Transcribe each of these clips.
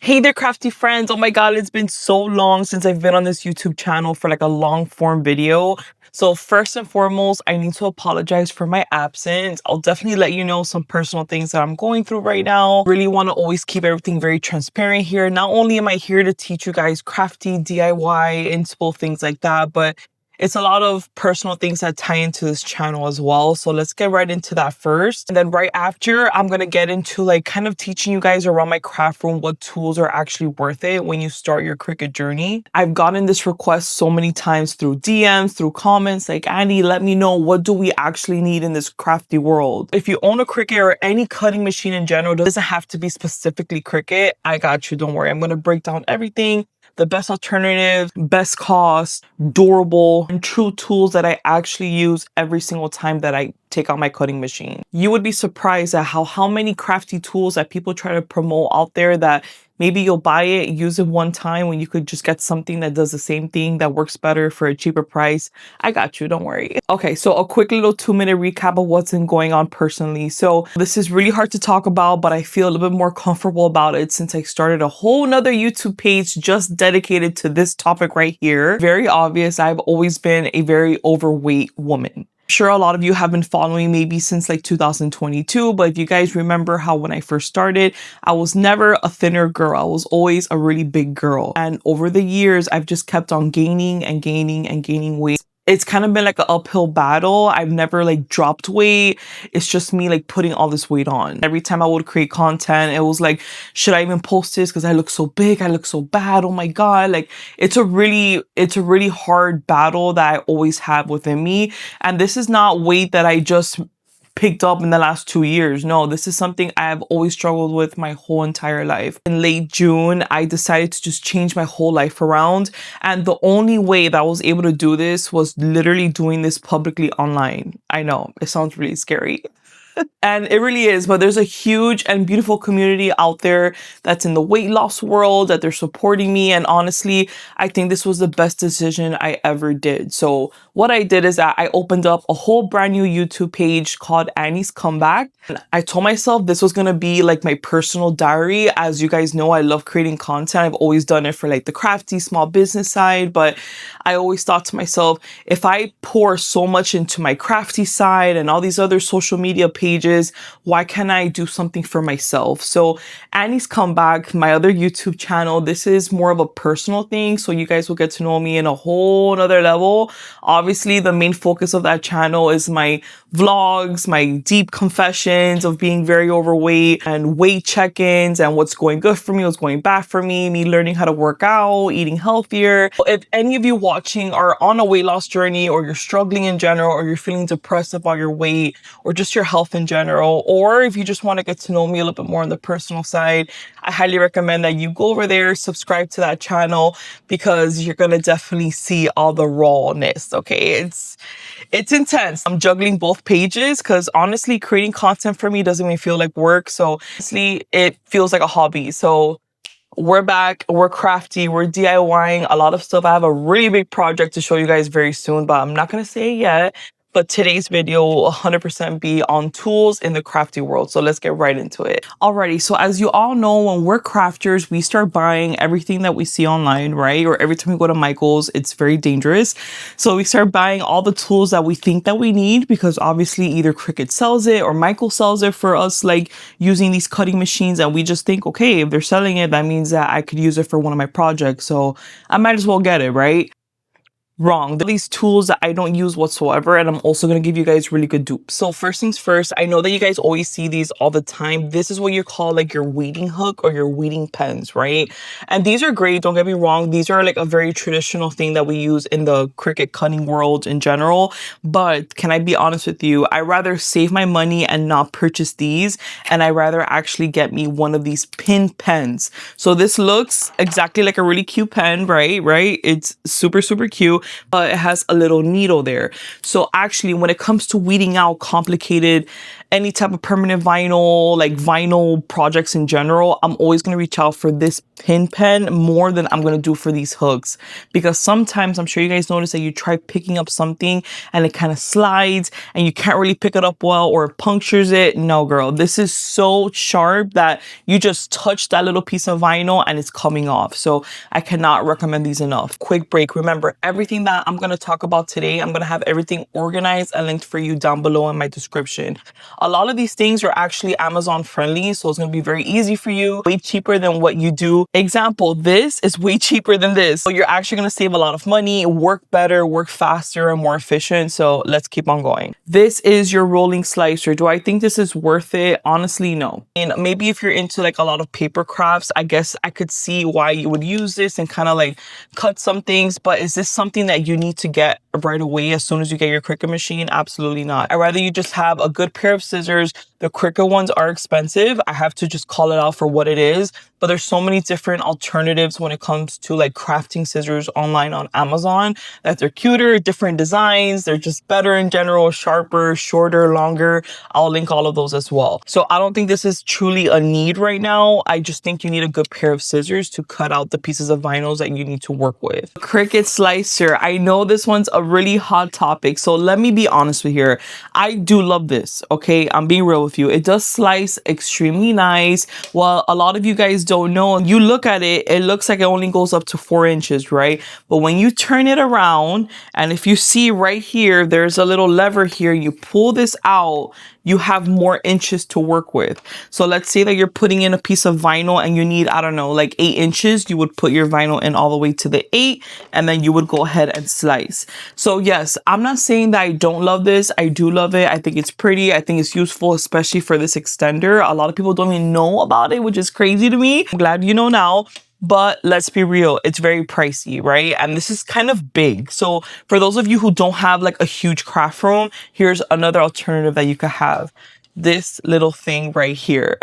Hey there, crafty friends. Oh my God, it's been so long since I've been on this YouTube channel for like a long form video. So first and foremost, I need to apologize for my absence. I'll definitely let you know some personal things that I'm going through right now. Really want to always keep everything very transparent here. Not only am I here to teach you guys crafty, DIY, inspo, things like that, but it's a lot of personal things that tie into this channel as well. So let's get right into that first. And then right after, I'm going to get into like kind of teaching you guys around my craft room what tools are actually worth it when you start your Cricut journey. I've gotten this request so many times through DMs, through comments like, Annie, let me know, what do we actually need in this crafty world? If you own a Cricut or any cutting machine in general, it doesn't have to be specifically Cricut. I got you. Don't worry. I'm going to break down everything. The best alternative, best cost, durable, and true tools that I actually use every single time that I take out my cutting machine. You would be surprised at how many crafty tools that people try to promote out there that maybe you'll buy it, use it one time when you could just get something that does the same thing that works better for a cheaper price. I got you, don't worry. Okay, so a quick little 2-minute recap of what's been going on personally. So this is really hard to talk about, but I feel a little bit more comfortable about it since I started a whole nother YouTube page just dedicated to this topic right here. Very obvious, I've always been a very overweight woman. Sure, a lot of you have been following maybe since like 2022, but if you guys remember how when I first started, I was never a thinner girl. I was always a really big girl. And over the years, I've just kept on gaining and gaining and gaining weight. It's kind of been like an uphill battle. I've never like dropped weight. It's just me like putting all this weight on. Every time I would create content, it was like, should I even post this? Because I look so big, I look so bad. Oh my God. Like it's a really hard battle that I always have within me. And this is not weight that I just picked up in the last 2 years. No, this is something I've always struggled with my whole entire life. In late June, I decided to just change my whole life around. And the only way that I was able to do this was literally doing this publicly online. I know, it sounds really scary. And it really is, but there's a huge and beautiful community out there that's in the weight loss world, that they're supporting me. And honestly, I think this was the best decision I ever did. So what I did is that I opened up a whole brand new YouTube page called Annie's Comeback. And I told myself this was going to be like my personal diary. As you guys know, I love creating content. I've always done it for like the crafty small business side, but I always thought to myself, if I pour so much into my crafty side and all these other social media pages, why can't I do something for myself? So Annie's Comeback, my other YouTube channel, this is more of a personal thing. So you guys will get to know me in a whole nother level. Obviously, the main focus of that channel is my vlogs, my deep confessions of being very overweight and weight check-ins and what's going good for me, what's going bad for me learning how to work out, eating healthier. If any of you watching are on a weight loss journey, or you're struggling in general, or you're feeling depressed about your weight or just your health in general, or if you just want to get to know me a little bit more on the personal side, I highly recommend that you go over there, subscribe to that channel, because you're going to definitely see all the rawness. Okay, it's intense. I'm juggling both pages because honestly, creating content for me doesn't even feel like work. So honestly, it feels like a hobby. So we're back, we're crafty, we're DIYing a lot of stuff. I have a really big project to show you guys very soon, but I'm not going to say it yet. But today's video will 100% be on tools in the crafty world. So let's get right into it. Alrighty, so as you all know, when we're crafters, we start buying everything that we see online, right? Or every time we go to Michael's, it's very dangerous. So we start buying all the tools that we think that we need, because obviously either Cricut sells it or Michael sells it for us, like using these cutting machines. And we just think, okay, if they're selling it, that means that I could use it for one of my projects. So I might as well get it, right? Wrong. These tools that I don't use whatsoever, and I'm also going to give you guys really good dupes. So first things first, I know that you guys always see these all the time. This is what you call like your weeding hook or your weeding pens, right? And these are great, don't get me wrong. These are like a very traditional thing that we use in the Cricut cutting world in general. But can I be honest with you? I rather save my money and not purchase these, and I rather actually get me one of these pin pens. So this looks exactly like a really cute pen, right? It's super, super cute. But it has a little needle there. So actually, when it comes to weeding out complicated any type of permanent vinyl, like vinyl projects in general, I'm always going to reach out for this pin pen more than I'm going to do for these hooks. Because sometimes, I'm sure you guys notice that you try picking up something and it kind of slides and you can't really pick it up well, or it punctures it. No, girl, this is so sharp that you just touch that little piece of vinyl and it's coming off. So I cannot recommend these enough. Quick break. Remember, everything that I'm going to talk about today, I'm going to have everything organized and linked for you down below in my description. A lot of these things are actually Amazon friendly, so it's going to be very easy for you, way cheaper than what you do. Example, this is way cheaper than this. So you're actually going to save a lot of money, work better, work faster, and more efficient. So let's keep on going. This is your rolling slicer. Do I think this is worth it? Honestly, no. And maybe if you're into like a lot of paper crafts, I guess I could see why you would use this and kind of like cut some things. But is this something that you need to get right away as soon as you get your Cricut machine? Absolutely not. I'd rather you just have a good pair of scissors. The Cricut ones are expensive. I have to just call it out for what it is. But there's so many different alternatives when it comes to like crafting scissors online on Amazon that they're cuter, different designs. They're just better in general, sharper, shorter, longer. I'll link all of those as well. So I don't think this is truly a need right now. I just think you need a good pair of scissors to cut out the pieces of vinyls that you need to work with. Cricut slicer. I know this one's a really hot topic. So let me be honest with you here. I do love this. Okay. I'm being real with you. It does slice extremely nice. Well, a lot of you guys don't know, you look at it, it looks like it only goes up to 4 inches, right? But when you turn it around, and if you see right here, there's a little lever here, you pull this out, you have more inches to work with. So let's say that you're putting in a piece of vinyl and you need, I don't know, like 8 inches, you would put your vinyl in all the way to the 8, and then you would go ahead and slice. So yes, I'm not saying that I don't love this. I do love it. I think it's pretty. I think it's useful, especially for this extender. A lot of people don't even know about it, which is crazy to me. I'm glad you know now. But let's be real, it's very pricey, right? And this is kind of big. So for those of you who don't have like a huge craft room, here's another alternative that you could have. This little thing right here.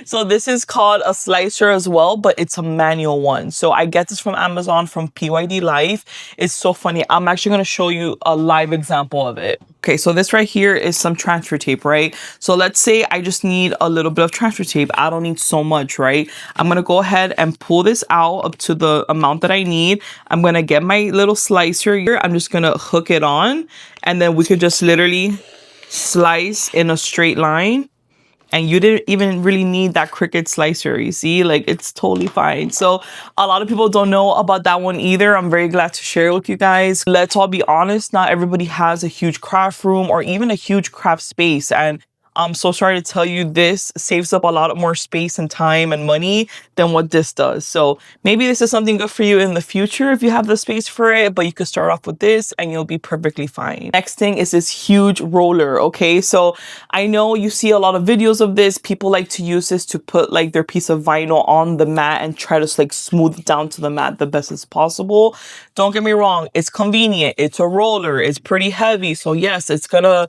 So this is called a slicer as well, but it's a manual one. So I get this from Amazon from PYD Life. It's so funny. I'm actually going to show you a live example of it. Okay, so this right here is some transfer tape, right? So let's say I just need a little bit of transfer tape. I don't need so much, right? I'm going to go ahead and pull this out up to the amount that I need. I'm going to get my little slicer here. I'm just going to hook it on, and then we could just literally slice in a straight line. And you didn't even really need that Cricut slicer, you see? Like, it's totally fine. So a lot of people don't know about that one either. I'm very glad to share it with you guys. Let's all be honest, not everybody has a huge craft room or even a huge craft space. And I'm so sorry to tell you, this saves up a lot more space and time and money than what this does. So maybe this is something good for you in the future if you have the space for it, but you could start off with this and you'll be perfectly fine. Next thing is this huge roller. Okay, so I know you see a lot of videos of this. People like to use this to put like their piece of vinyl on the mat and try to like smooth it down to the mat the best as possible. Don't get me wrong, it's convenient. It's a roller. It's pretty heavy. So yes, it's gonna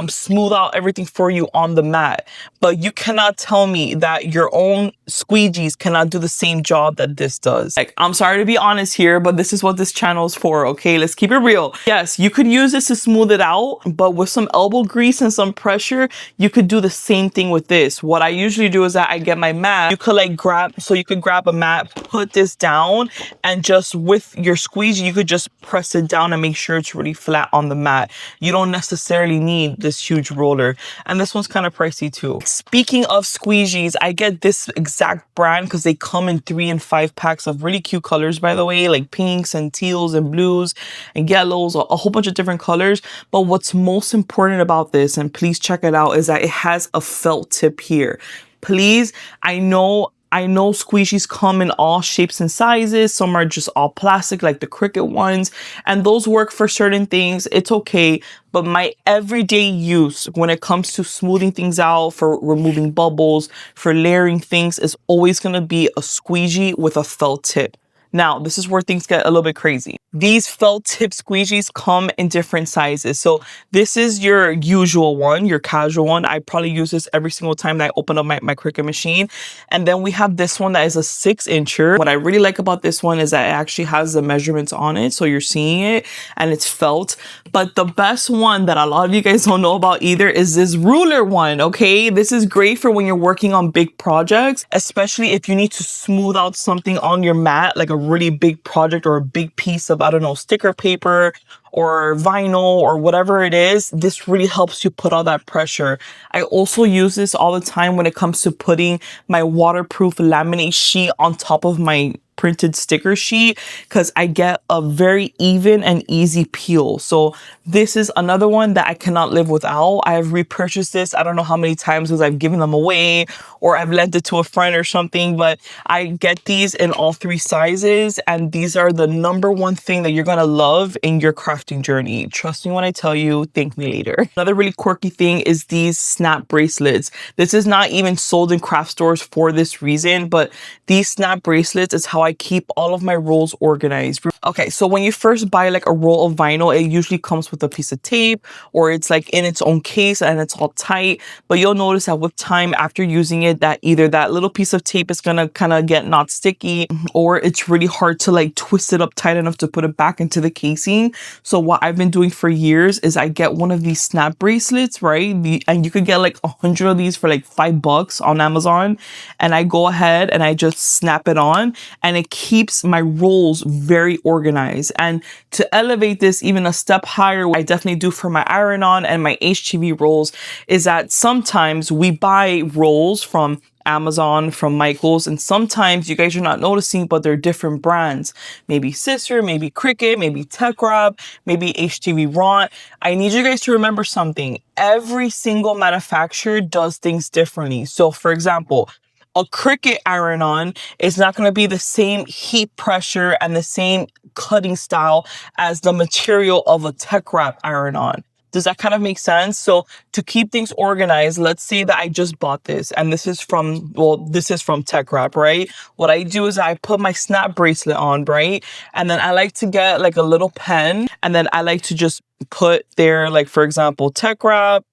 smooth out everything for you on the mat. But you cannot tell me that your own Squeegees cannot do the same job that this does. Like, I'm sorry to be honest here, but this is what this channel is for, okay? Let's keep it real. Yes, you could use this to smooth it out, but with some elbow grease and some pressure, you could do the same thing with this. What I usually do is that I get my mat. You could like grab a mat, put this down, and just with your squeegee, you could just press it down and make sure it's really flat on the mat. You don't necessarily need this huge roller. And this one's kind of pricey too. Speaking of squeegees, I get this exact brand because they come in 3 and 5 packs of really cute colors, by the way, like pinks and teals and blues and yellows, a whole bunch of different colors. But what's most important about this, and please check it out, is that it has a felt tip here. Please, I know squeegees come in all shapes and sizes. Some are just all plastic, like the Cricut ones, and those work for certain things. It's okay. But my everyday use when it comes to smoothing things out, for removing bubbles, for layering things, is always going to be a squeegee with a felt tip. Now, this is where things get a little bit crazy. These felt tip squeegees come in different sizes. So this is your usual one, your casual one. I probably use this every single time that I open up my Cricut machine. And then we have this one that is a 6-incher. What I really like about this one is that it actually has the measurements on it. So you're seeing it and it's felt. But the best one that a lot of you guys don't know about either is this ruler one, okay? This is great for when you're working on big projects, especially if you need to smooth out something on your mat, like a really big project or a big piece of, I don't know, sticker paper or vinyl or whatever it is. This really helps you put all that pressure. I also use this all the time when it comes to putting my waterproof laminate sheet on top of my printed sticker sheet, because I get a very even and easy peel. So this is another one that I cannot live without. I have repurchased this I don't know how many times because I've given them away or I've lent it to a friend or something, but I get these in all 3 sizes, and these are the #1 thing that you're gonna love in your crafting journey. Trust me when I tell you, thank me later. Another really quirky thing is these snap bracelets. This is not even sold in craft stores for this reason, but these snap bracelets is how I keep all of my rolls organized. Okay, so when you first buy like a roll of vinyl, it usually comes with a piece of tape or it's like in its own case and it's all tight. But you'll notice that with time after using it, that either that little piece of tape is gonna kind of get not sticky, or it's really hard to like twist it up tight enough to put it back into the casing. So what I've been doing for years is I get one of these snap bracelets, right? And you could get like 100 of these for like $5 on Amazon. And I go ahead and I just snap it on, and it keeps my rolls very organized. And to elevate this even a step higher, what I definitely do for my iron-on and my HTV rolls is that sometimes we buy rolls from Amazon, from Michaels, and sometimes you guys are not noticing, but they're different brands. Maybe Sister, maybe Cricut, maybe Tech Wrap, maybe HTV Raw. I need you guys to remember something. Every single manufacturer does things differently. So for example, a Cricut iron-on is not going to be the same heat pressure and the same cutting style as the material of a Tech Wrap iron-on. Does that kind of make sense? So to keep things organized, let's say that I just bought this and this is from, well, this is from Tech Wrap, right? What I do is I put my snap bracelet on, right? And then I like to get like a little pen, and then I like to just put there, like for example, Tech Wrap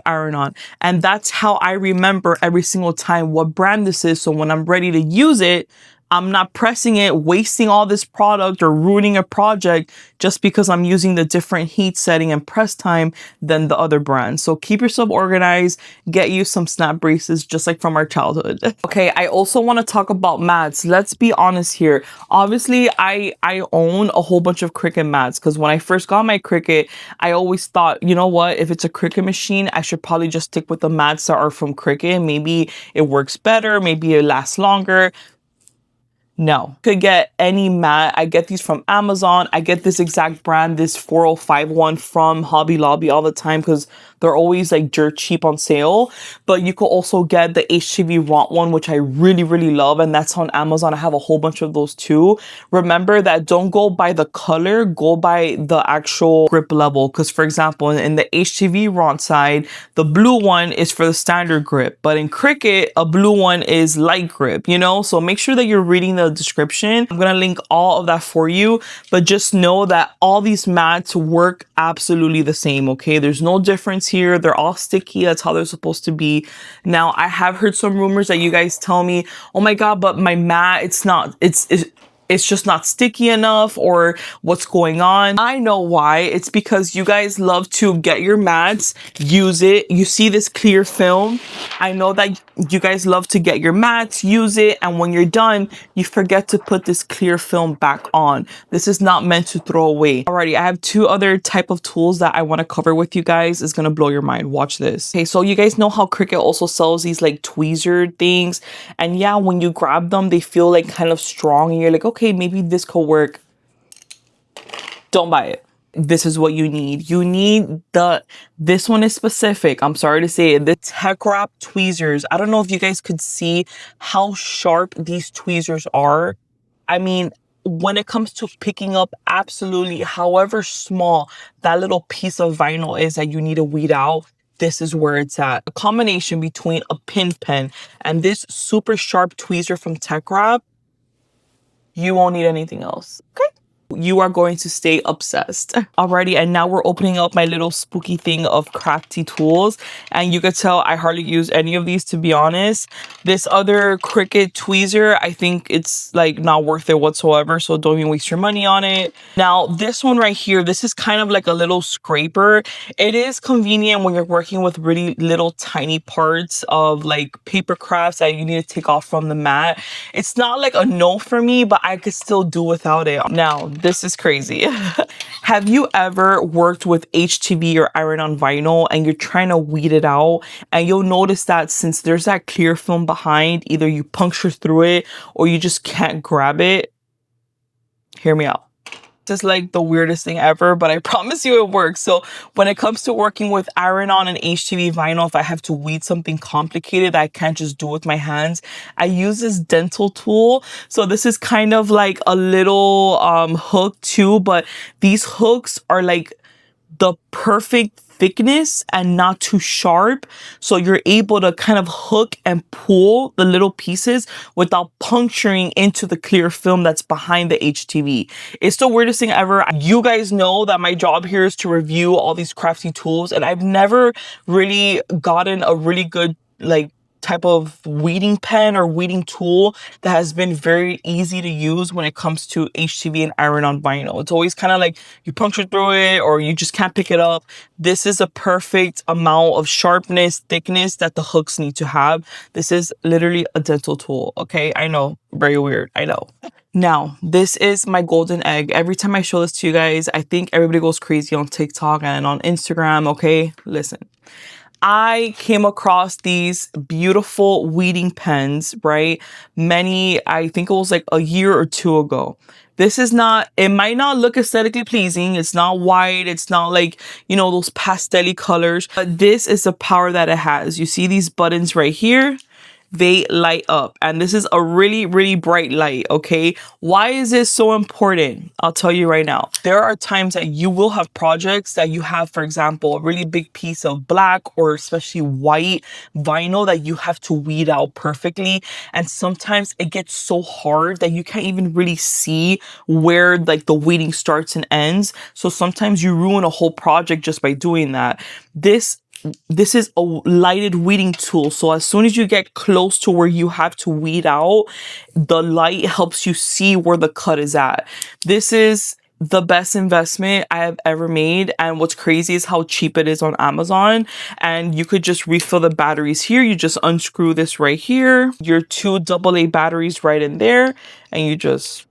iron-on. And that's how I remember every single time what brand this is. So when I'm ready to use it, I'm not pressing it, wasting all this product or ruining a project just because I'm using the different heat setting and press time than the other brand. So keep yourself organized, get you some snap braces just like from our childhood. Okay, I also want to talk about mats. Let's be honest here. Obviously, I own a whole bunch of Cricut mats because when I first got my Cricut, I always thought, you know what, if it's a Cricut machine, I should probably just stick with the mats that are from Cricut. Maybe it works better, maybe it lasts longer. No, could get any mat. I get these from Amazon. I get this exact brand, this 405 one from Hobby Lobby all the time because they're always like dirt cheap on sale. But you could also get the HTV Ront one, which I really, really love. And that's on Amazon. I have a whole bunch of those too. Remember that don't go by the color, go by the actual grip level. Because for example, in the HTV Ront side, the blue one is for the standard grip. But in Cricut, a blue one is light grip, you know? So make sure that you're reading the description. I'm gonna link all of that for you, but just know that all these mats work absolutely the same, okay? There's no difference here. They're all sticky. That's how they're supposed to be. Now, I have heard some rumors that you guys tell me, oh my God, but my mat, it's just not sticky enough, or what's going on. I know why. It's because you guys love to get your mats, use it. You see this clear film. I know that you guys love to get your mats, use it, and when you're done, you forget to put this clear film back on. This is not meant to throw away. Alrighty, I have 2 other type of tools that I want to cover with you guys. It's gonna blow your mind. Watch this. Okay, so you guys know how Cricut also sells these like tweezer things, and yeah, when you grab them, they feel like kind of strong, and you're like, okay, maybe this could work. Don't buy it. This is what you need. You need this one is specific. I'm sorry to say it. The Tech Wrap tweezers. I don't know if you guys could see how sharp these tweezers are. I mean, when it comes to picking up absolutely however small that little piece of vinyl is that you need to weed out, this is where it's at. A combination between a pin pen and this super sharp tweezer from Tech Wrap. you won't need anything else. Okay? You are going to stay obsessed. Alrighty, and now we're opening up my little spooky thing of crafty tools. And you could tell I hardly use any of these, to be honest. This other Cricut tweezer, I think it's like not worth it whatsoever, so don't even waste your money on it. Now, this one right here, this is kind of like a little scraper. It is convenient when you're working with really little tiny parts of like paper crafts that you need to take off from the mat. It's not like a no for me, but I could still do without it. Now, this is crazy. Have you ever worked with HTV or iron-on vinyl and you're trying to weed it out, and you'll notice that since there's that clear film behind, either you puncture through it or you just can't grab it? Hear me out. This is like the weirdest thing ever, but I promise you it works. So when it comes to working with iron-on and HTV vinyl, if I have to weed something complicated that I can't just do with my hands, I use this dental tool. So this is kind of like a little hook too, but these hooks are like the perfect thickness and not too sharp, so you're able to kind of hook and pull the little pieces without puncturing into the clear film that's behind the HTV. It's the weirdest thing ever. You guys know that my job here is to review all these crafty tools, and I've never really gotten a really good like type of weeding pen or weeding tool that has been very easy to use when it comes to HTV and iron-on vinyl. It's always kind of like you puncture through it or you just can't pick it up. This is a perfect amount of sharpness, thickness that the hooks need to have. This is literally a dental tool. Okay, I know, very weird, I know. Now, this is my golden egg. Every time I show this to you guys, I think everybody goes crazy on TikTok and on Instagram. Okay, listen. I came across these beautiful weeding pens, right? I think it was like a year or two ago. This is not, it might not look aesthetically pleasing. It's not white. It's not like, you know, those pastel colors, but this is the power that it has. You see these buttons right here? They light up, and this is a really, really bright light. Okay, why is this so important? I'll tell you right now. There are times that you will have projects that you have, for example, a really big piece of black or especially white vinyl that you have to weed out perfectly, and sometimes it gets so hard that you can't even really see where like the weeding starts and ends. So sometimes you ruin a whole project just by doing that. This is a lighted weeding tool, so as soon as you get close to where you have to weed out, the light helps you see where the cut is at. This is the best investment I have ever made, and what's crazy is how cheap it is on Amazon. And you could just refill the batteries here. You just unscrew this right here, your 2 AA batteries right in there, and you just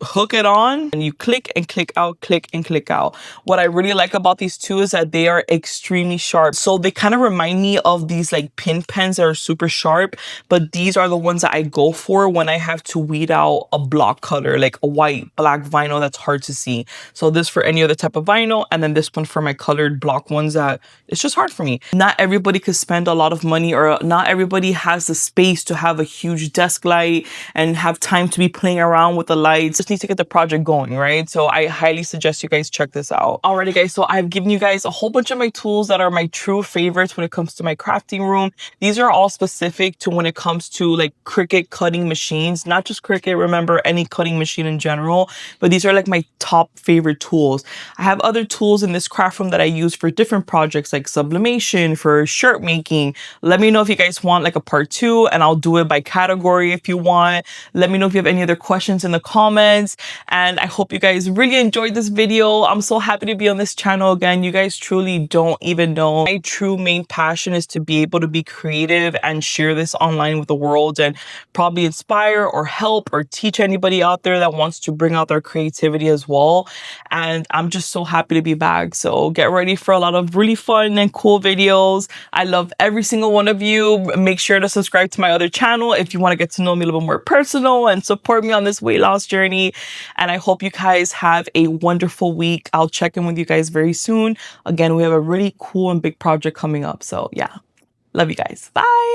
hook it on and you click and click out, click and click out. What I really like about these two is that they are extremely sharp. So they kind of remind me of these like pin pens that are super sharp, but these are the ones that I go for when I have to weed out a block color, like a white, black vinyl that's hard to see. So this for any other type of vinyl, and then this one for my colored block ones that it's just hard for me. Not everybody could spend a lot of money, or not everybody has the space to have a huge desk light and have time to be playing around with the lights. Need to get the project going, right? So I highly suggest you guys check this out. Alrighty guys, so I've given you guys a whole bunch of my tools that are my true favorites when it comes to my crafting room. These are all specific to when it comes to like Cricut cutting machines, not just Cricut, remember, any cutting machine in general, but these are like my top favorite tools. I have other tools in this craft room that I use for different projects like sublimation, for shirt making. Let me know if you guys want like a part 2, and I'll do it by category if you want. Let me know if you have any other questions in the comments. And I hope you guys really enjoyed this video. I'm so happy to be on this channel again. You guys truly don't even know. My true main passion is to be able to be creative and share this online with the world, and probably inspire or help or teach anybody out there that wants to bring out their creativity as well. And I'm just so happy to be back. So get ready for a lot of really fun and cool videos. I love every single one of you. Make sure to subscribe to my other channel if you want to get to know me a little bit more personal and support me on this weight loss journey. And I hope you guys have a wonderful week. I'll check in with you guys very soon. Again, we have a really cool and big project coming up. So yeah, love you guys. Bye.